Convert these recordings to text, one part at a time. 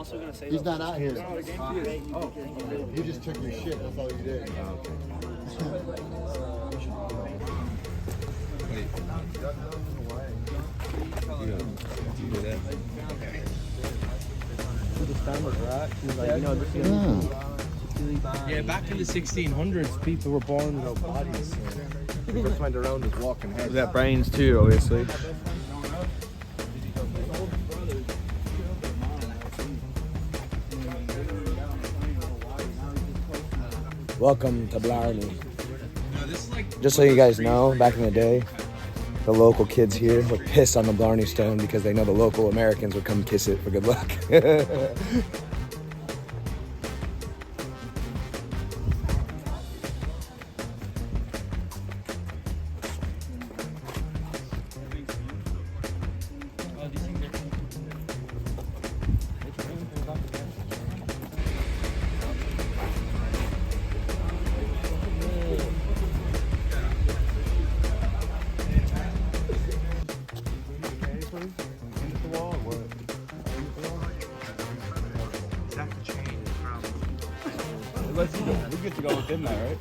also gonna say he's not out here. Oh, You just took your shit. That's all you did. Yeah, back in the 1600s, people were born without bodies. So people just went around as walking heads. We got brains too, obviously. Welcome to Blarney. Just so you guys know, back in the day, the local kids here were pissed on the Blarney Stone because they know the local Americans would come kiss it for good luck. We get to go within that, right?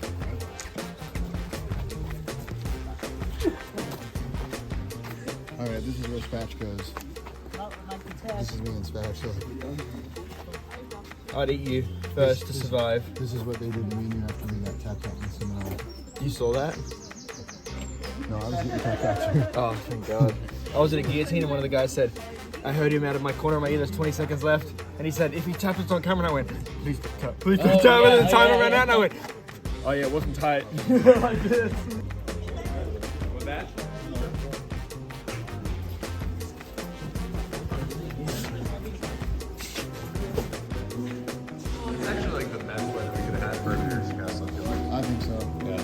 Alright, this is where Spatch goes. This is me and Spatch. I'd eat you first to survive. This is what they did to me after we got tapped out in the Seminole. You saw that? No, I was getting tapped out too. Oh, thank God. I was at a guillotine and one of the guys said, I heard him out of my corner of my ear, there's 20 seconds left. And he said, if he tapped us on camera, and I went, please tap, please tap. And then the timer ran out and I went, oh yeah, it wasn't tight. Like this. With that? It's actually like the best way that we could have had for a Bears Castle. I think so. Yeah.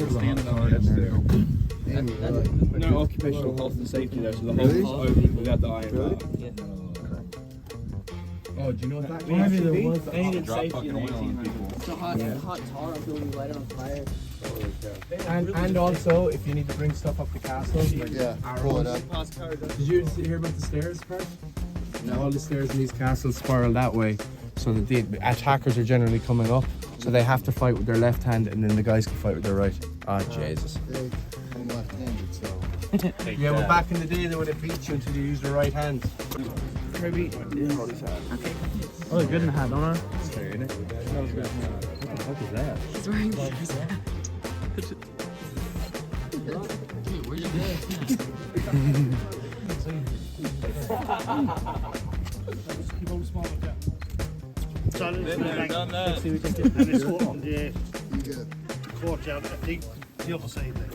Standing on the edge there. No occupational health and safety there, so the whole Really? is open without the iron. Really? Oh, do you know what that Maybe means? there was Aided Drop safety in the fucking oil on 1800s. people. It's a hot tar until you light it on fire. And also, if you need to bring stuff up the castle, like Yeah, pull it up. Did you hear about the stairs part? No. All the stairs in these castles spiral that way, so that the attackers are generally coming up, so they have to fight with their left hand, and then the guys can fight with their right. Ah, Jesus. I'm left-handed, so. Yeah, well, back in the day, they would have beat you until you used your right hand. Maybe. Oh, they're good in the hat, don't they? Scary, isn't it? What is that? He's wearing Bear's hat. See we can get this one on the You good? court out, I think, the other side there.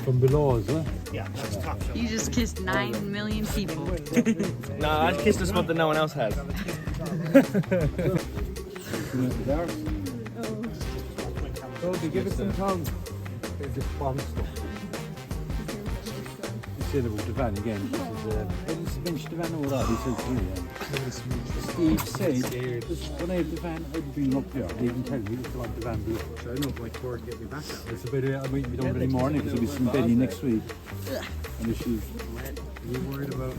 From below, is it? Yeah, that's top shot. You just kissed 9 million people. Nah, I kissed a spot that no one else has. Toby, give us some tongue. Just fun stuff. He said about the van again. This is bench the van or that? He said to me. Steve said, when I have the van, I'd bring him up there. They even tell me if you want the van blue. So I know if my Cork get me back out. It's a bit, I mean, we don't have any morning because there'll be some Betty next week. And if she's worried about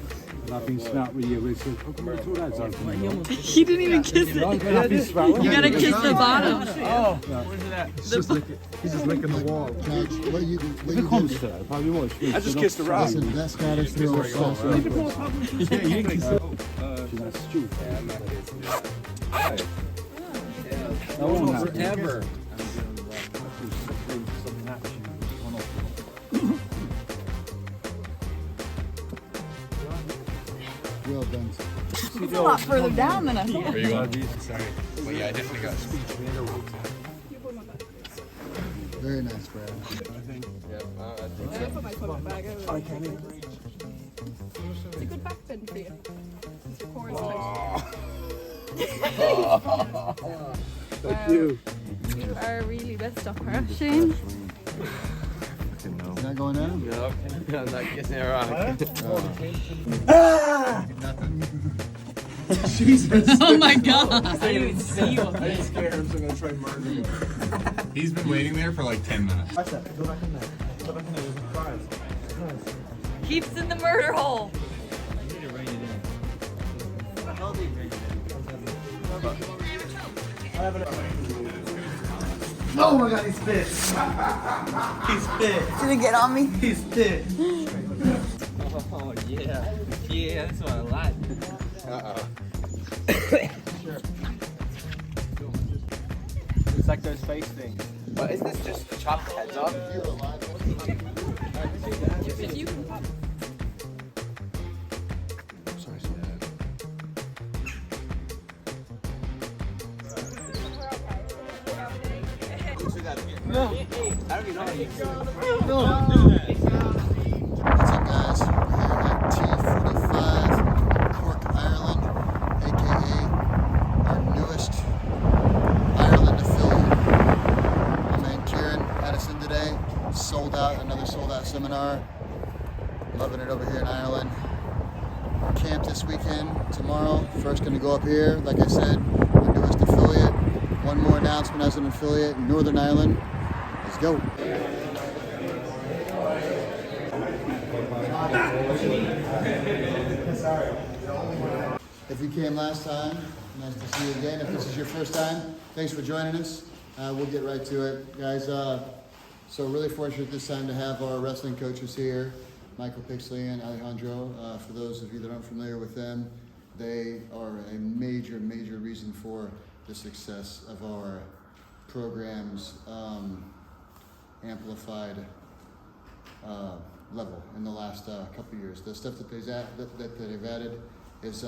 not being smart with you, we'll say, how come the two lads aren't coming along? He didn't even kiss it. Not being smart. You gotta kiss the bottom. Oh, where's it at? He's just licking the wall. Judge, what do you do? What If do it you comes do? to that, it probably was. I just kissed the rock. Listen, that's got us through our sauce. Yeah, you didn't kiss it. She's not stupid. Yeah, I'm not kissing you. That won't happen. Forever. Well done. It's a lot further down than I thought. Where you going? Sorry. Well, yeah, I definitely got speech. Very nice, Brad. Yeah, I think I put my foot back out. I can't even reach. It's a good back bend for you. It's your core is Thank you. You are really best of her, Shane. Is that going down? Yep. I'm not kissing her rock. Jesus. Oh my god. I didn't even see you. I didn't scare him, so I'm gonna try murdering him. He's been waiting there for like 10 minutes. Go back in there. Go back in there. There's a prize. Keeps in the murder hole. Oh my god, he's fit. He's fit. Did it get on me? He's fit. Oh yeah. Yeah, that's what I like. It's like those face things. But isn't this just chopped heads off? If you can pop. No. I don't even know how you do What's up, guys? We're here at T45, Cork, Ireland, aka our newest Ireland affiliate. My man Kieran had us in today. Sold out, another sold out seminar. Loving it over here in Ireland. Camp this weekend, tomorrow. First going to go up here, like I said, our newest affiliate. One more announcement as an affiliate in Northern Ireland. Let's go. If you came last time, nice to see you again. If this is your first time, thanks for joining us. We'll get right to it, guys. So really fortunate this time to have our wrestling coaches here, Michael Pixley and Alejandro. For those of you that aren't familiar with them, they are a major reason for the success of our program's amplified level in the last couple of years. The stuff that they've added is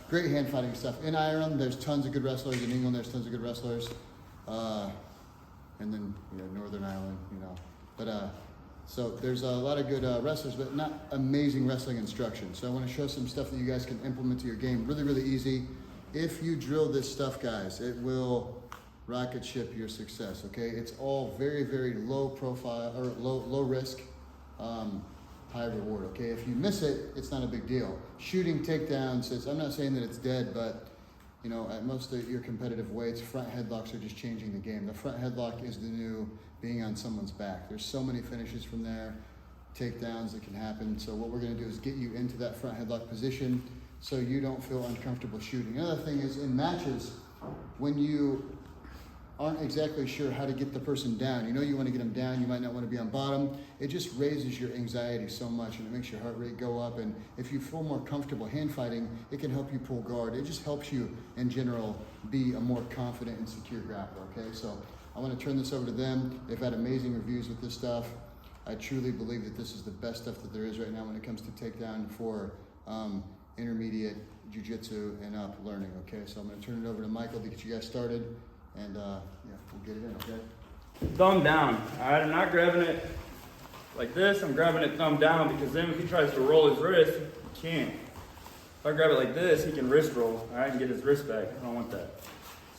great hand fighting stuff. In Ireland, there's tons of good wrestlers. In England, there's tons of good wrestlers. And then Northern Ireland, But so there's a lot of good wrestlers, but not amazing wrestling instruction. So I want to show some stuff that you guys can implement to your game. Really easy. If you drill this stuff, guys, it will rocket ship your success, okay? It's all very low profile, or low risk, high reward, okay? If you miss it, it's not a big deal. Shooting takedowns I'm not saying that it's dead, but at most of your competitive weights, front headlocks are just changing the game. The front headlock is the new being on someone's back. There's so many finishes from there, takedowns that can happen. So what we're gonna do is get you into that front headlock position so you don't feel uncomfortable shooting. Another thing is in matches, when you aren't exactly sure how to get the person down, you want to get them down, you might not want to be on bottom, it just raises your anxiety so much and it makes your heart rate go up. And if you feel more comfortable hand fighting, it can help you pull guard. It just helps you in general be a more confident and secure grappler, okay? So I want to turn this over to them. They've had amazing reviews with this stuff. I truly believe that this is the best stuff that there is right now when it comes to takedown for intermediate jiu-jitsu and up learning, okay? So I'm gonna turn it over to Michael to get you guys started, and we'll get it in, okay? Thumb down, all right? I'm not grabbing it like this, I'm grabbing it thumb down, because then if he tries to roll his wrist, he can't. If I grab it like this, he can wrist roll, all right, and get his wrist back. I don't want that.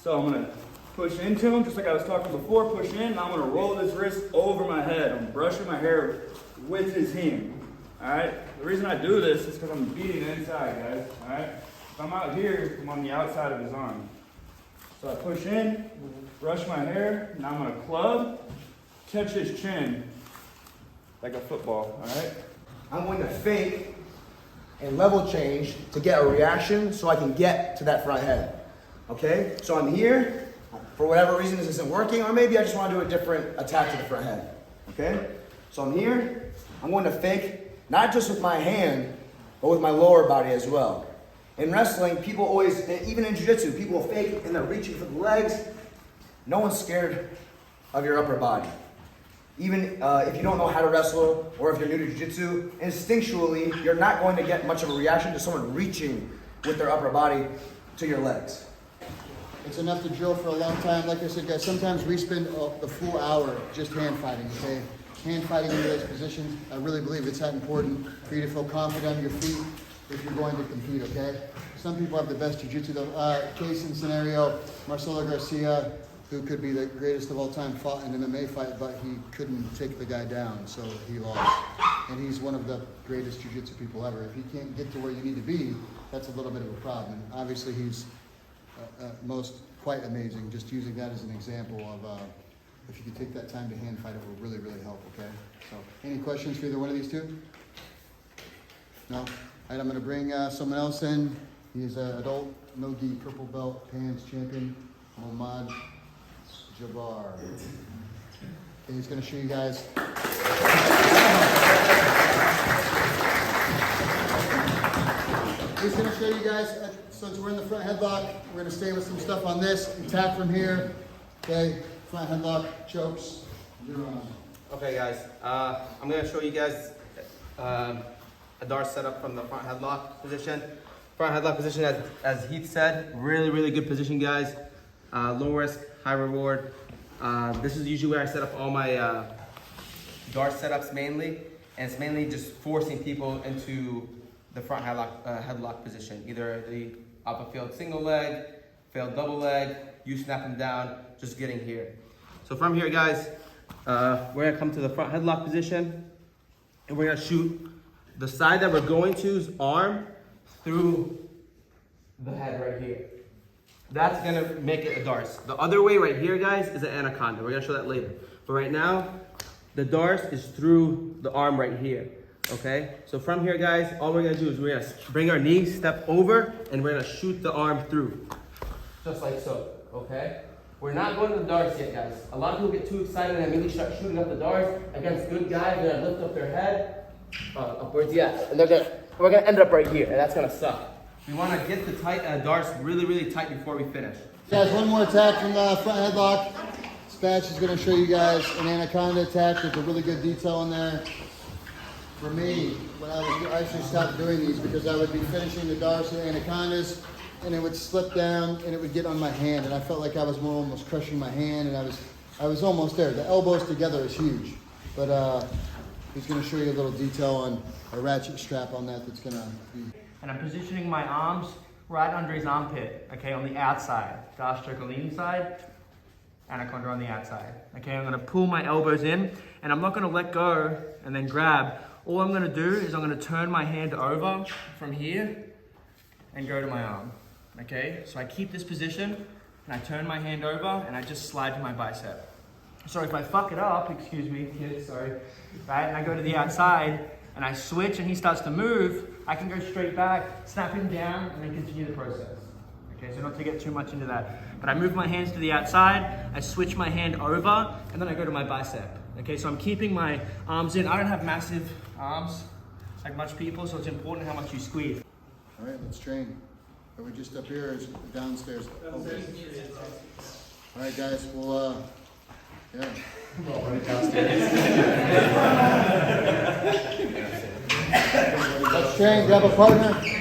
So I'm gonna push into him, just like I was talking before, push in, and I'm gonna roll this wrist over my head. I'm brushing my hair with his hand. Alright, the reason I do this is because I'm beating the inside, guys. Alright, if I'm out here, I'm on the outside of his arm. So I push in, brush my hair, now I'm gonna club, catch his chin like a football. Alright? I'm going to fake and level change to get a reaction so I can get to that front head. Okay? So I'm here, for whatever reason this isn't working, or maybe I just want to do a different attack to the front head. Okay? So I'm here, I'm going to fake. Not just with my hand, but with my lower body as well. In wrestling, people always, even in jiu-jitsu, people will fake and they're reaching for the legs. No one's scared of your upper body. Even if you don't know how to wrestle, or if you're new to jiu-jitsu, instinctually, you're not going to get much of a reaction to someone reaching with their upper body to your legs. It's enough to drill for a long time. Like I said, guys, sometimes we spend the full hour just hand fighting, okay? Hand fighting into those positions. I really believe it's that important for you to feel confident on your feet if you're going to compete, okay? Some people have the best jiu-jitsu. Case in scenario, Marcelo Garcia, who could be the greatest of all time, fought an MMA fight, but he couldn't take the guy down, so he lost. And he's one of the greatest jiu-jitsu people ever. If he can't get to where you need to be, that's a little bit of a problem. And obviously he's quite amazing, just using that as an example of if you could take that time to hand fight, it will really, really help, okay? So, any questions for either one of these two? No? All right, I'm gonna bring someone else in. He's an adult, no gi, purple belt, pants champion, Mohammad Jabbar. Okay, he's gonna show you guys. He's gonna show you guys, since we're in the front headlock, we're gonna stay with some stuff on this, attack from here, okay? Front headlock, chokes, you're on. Okay guys, I'm going to show you guys a dart setup from the front headlock position. Front headlock position, as Heath said, really, really good position guys. Low risk, high reward. This is usually where I set up all my dart setups mainly. And it's mainly just forcing people into the front headlock position. Either the up a failed single leg, failed double leg, you snap them down, just getting here. So from here guys, we're gonna come to the front headlock position and we're gonna shoot the side that we're going to's arm through the head right here. That's gonna make it a darce. The other way right here, guys, is an anaconda. We're gonna show that later. But right now, the darce is through the arm right here, okay? So from here, guys, all we're gonna do is we're gonna bring our knee, step over, and we're gonna shoot the arm through. Just like so, okay? We're not going to the darts yet, guys. A lot of people get too excited and immediately start shooting up the darts against good guys. They're gonna lift up their head, upwards, yeah. And we're gonna end up right here, and that's gonna suck. We wanna get the darts really, really tight before we finish. Guys, one more attack from the front headlock. Spatch is gonna show you guys an anaconda attack with a really good detail in there. For me, when I actually stopped doing these because I would be finishing the darts and anacondas, and it would slip down and it would get on my hand, and I felt like I was more almost crushing my hand, and I was almost there. The elbows together is huge, but he's going to show you a little detail on a ratchet strap on that that's going to be. And I'm positioning my arms right under his armpit, okay, on the outside. Josh Turcolini side, anaconda on the outside. Okay, I'm going to pull my elbows in, and I'm not going to let go and then grab. All I'm going to do is I'm going to turn my hand over from here and go to my arm. Okay, so I keep this position and I turn my hand over and I just slide to my bicep. So if I fuck it up, excuse me, kids, sorry, right, and I go to the outside and I switch and he starts to move, I can go straight back, snap him down, and then continue the process. Okay, so not to get too much into that. But I move my hands to the outside, I switch my hand over, and then I go to my bicep. Okay, so I'm keeping my arms in. I don't have massive arms like much people, so it's important how much you squeeze. All right, let's train. Are we just up here or is downstairs? Okay. All right, guys, we'll, yeah. Let's train, grab a partner.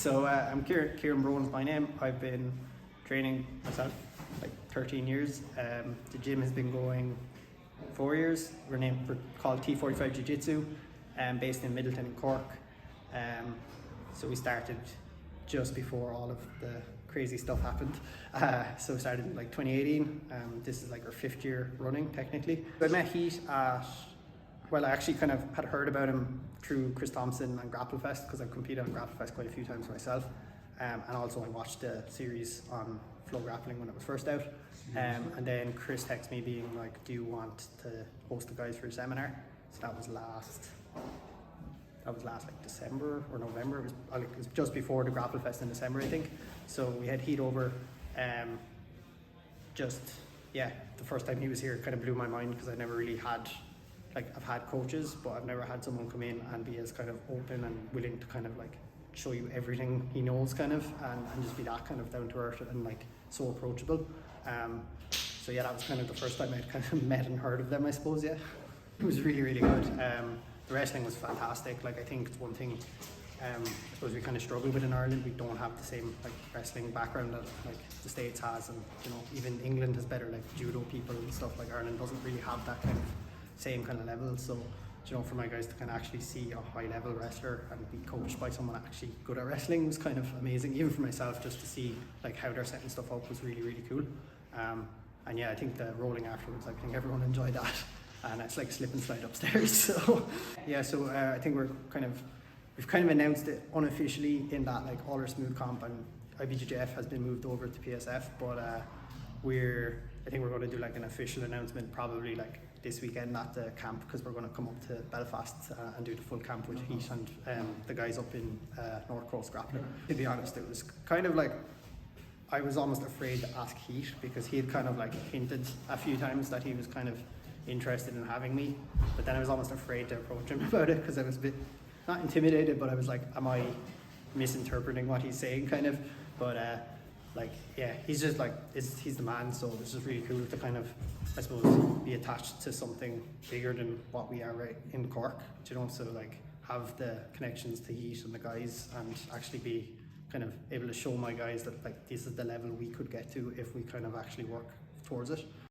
So I'm Kieran Brown's my name. I've been training myself like 13 years. The gym has been going 4 years. We're called T45 Jiu Jitsu, based in Middleton in Cork. So we started just before all of the crazy stuff happened. So we started in like 2018. This is like our 5th year running technically. I met Heath at, well, I actually kind of had heard about him through Chris Thompson and Grapplefest, because I've competed on Grapplefest quite a few times myself. And also I watched the series on flograppling when it was first out. And then Chris texted me being like, do you want to host the guys for a seminar? So that was last like December or November. It was just before the Grapplefest in December, I think. So we had Heath over. The first time he was here kind of blew my mind, because I never really had, like, I've had coaches, but I've never had someone come in and be as kind of open and willing to kind of like show you everything he knows, kind of, and just be that kind of down to earth and like so approachable. So yeah, that was kind of the first time I'd kind of met and heard of them, I suppose. Yeah, it was really, really good. The wrestling was fantastic. Like, I think it's one thing I suppose we kind of struggle with in Ireland. We don't have the same like wrestling background that like the States has, and you know, even England has better like judo people and stuff. Like, Ireland doesn't really have that kind of same kind of level. So, you know, for my guys to kind of actually see a high level wrestler and be coached by someone actually good at wrestling was kind of amazing. Even for myself, just to see like how they're setting stuff up was really, really cool. And yeah, I think the rolling afterwards, I think everyone enjoyed that. And it's like slip and slide upstairs. So yeah, so I think we've kind of announced it unofficially in that like all our smooth comp and ibjjf has been moved over to PSF, but I think we're going to do like an official announcement probably like this weekend at the camp, because we're going to come up to Belfast and do the full camp with Heath and the guys up in North Coast Grappling. To be honest, it was kind of like, I was almost afraid to ask Heath, because he had kind of like hinted a few times that he was kind of interested in having me, but then I was almost afraid to approach him about it, because I was a bit, not intimidated, but I was like, am I misinterpreting what he's saying, kind of. But like, yeah, he's just like, he's the man. So it's just really cool to kind of, I suppose, be attached to something bigger than what we are right in Cork, you know. So like, have the connections to Heath and the guys, and actually be kind of able to show my guys that like this is the level we could get to if we kind of actually work towards it.